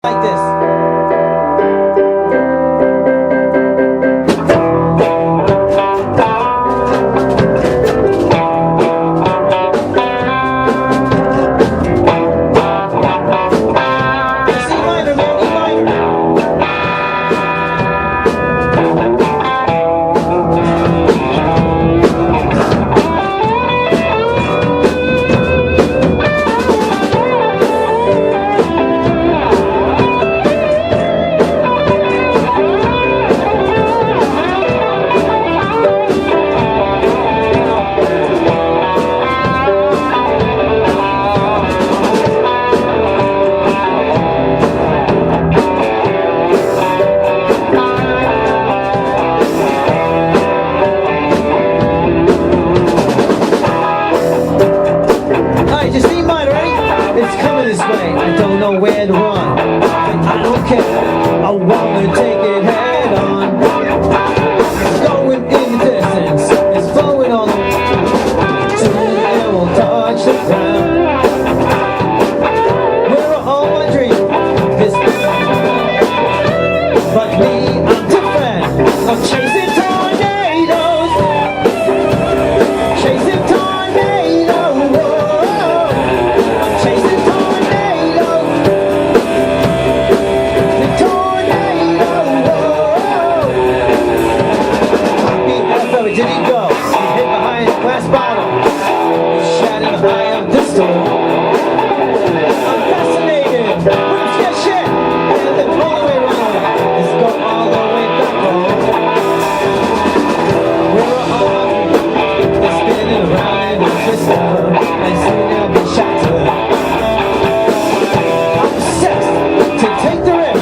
Like this. It's coming this way, I don't know where to run, but I don't care, I wanna take it head on. It's going in the distance, it's flowing on, soon it will touch the ground. Where are all my dreams? But me, I'm different, I'm chasing tornadoes, chasing tornadoes, chasing tornadoes, the tornado. Where did he go? He hid behind a glass bottle, he shattered the eye of the storm. I'm fascinated, roots get shit, and the only way around is go all the way back home. Where are all my dreams? They're spinning around in a crystal, and soon they'll be shattered. I'm obsessed to take the risk.